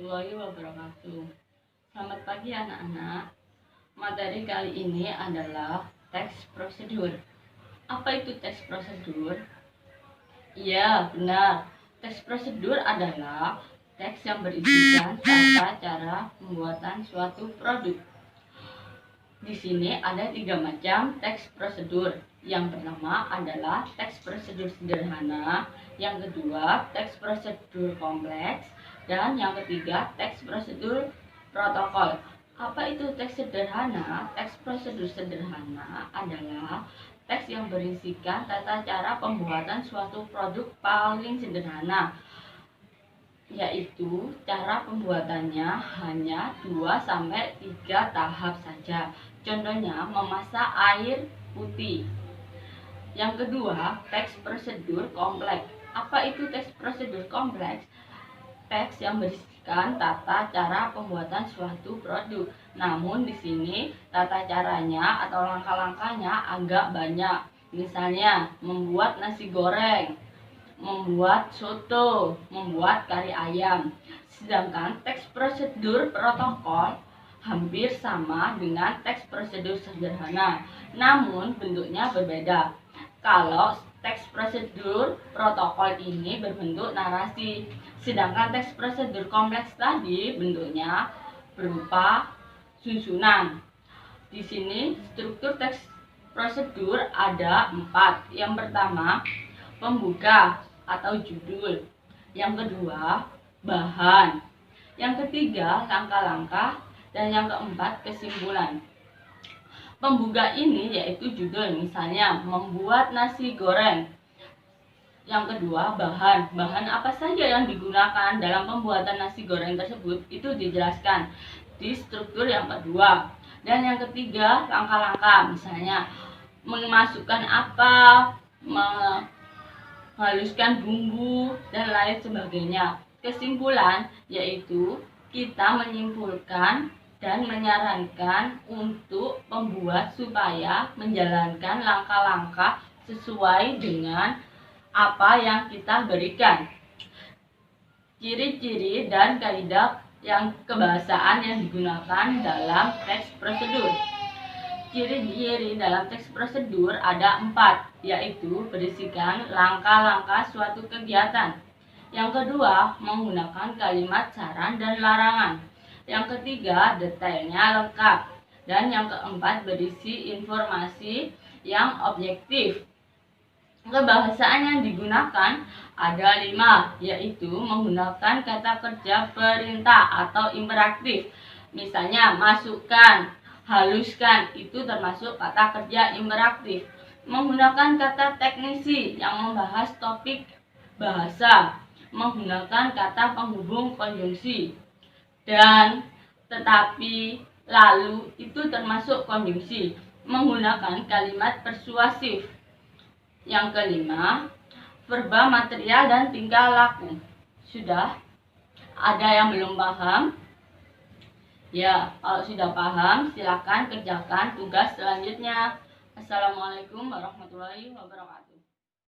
warahmatullahi wabarakatuh. Selamat pagi anak-anak. Materi kali ini adalah teks prosedur. Apa itu teks prosedur? Iya, benar. Teks prosedur adalah teks yang berisikan tata cara pembuatan suatu produk. Di sini ada 3 macam teks prosedur. Yang pertama adalah teks prosedur sederhana, yang kedua teks prosedur kompleks, dan yang ketiga teks prosedur protokol. Apa itu teks sederhana? Teks prosedur sederhana adalah teks yang berisikan tata cara pembuatan suatu produk paling sederhana, yaitu cara pembuatannya hanya 2-3 tahap saja. Contohnya memasak air putih. Yang kedua, teks prosedur kompleks. Apa itu teks prosedur kompleks? Teks yang berisikan tata cara pembuatan suatu produk. Namun di sini tata caranya atau langkah-langkahnya agak banyak. Misalnya membuat nasi goreng, membuat soto, membuat kari ayam. Sedangkan teks prosedur protokol hampir sama dengan teks prosedur sederhana, namun bentuknya berbeda. Kalau teks prosedur protokol ini berbentuk narasi, sedangkan teks prosedur kompleks tadi bentuknya berupa susunan. Di sini struktur teks prosedur ada 4. Yang pertama, pembuka atau judul. Yang kedua, bahan. Yang ketiga, langkah-langkah. Dan yang keempat, kesimpulan. Pembuka ini yaitu judul, misalnya membuat nasi goreng. Yang kedua, bahan. Bahan apa saja yang digunakan dalam pembuatan nasi goreng tersebut itu dijelaskan di struktur yang kedua. Dan yang ketiga, langkah-langkah, misalnya memasukkan apa, menghaluskan bumbu, dan lain sebagainya. Kesimpulan yaitu kita menyimpulkan dan menyarankan untuk pembuat supaya menjalankan langkah-langkah sesuai dengan apa yang kita berikan. Ciri-ciri dan kaidah yang kebahasaan yang digunakan dalam teks prosedur. Ciri-ciri dalam teks prosedur ada 4, yaitu berisikan langkah-langkah suatu kegiatan. Yang kedua, menggunakan kalimat saran dan larangan. Yang ketiga, detailnya lengkap. Dan yang keempat, berisi informasi yang objektif. Kebahasaan yang digunakan ada 5, yaitu menggunakan kata kerja perintah atau imperatif. Misalnya, masukkan, haluskan, itu termasuk kata kerja imperatif. Menggunakan kata teknisi yang membahas topik bahasa, menggunakan kata penghubung konjungsi. Dan, tetapi, lalu, itu termasuk konjungsi. Menggunakan kalimat persuasif. Yang kelima, verba material dan tingkah laku. Sudah? Ada yang belum paham? Ya, kalau sudah paham, silakan kerjakan tugas selanjutnya. Assalamualaikum warahmatullahi wabarakatuh.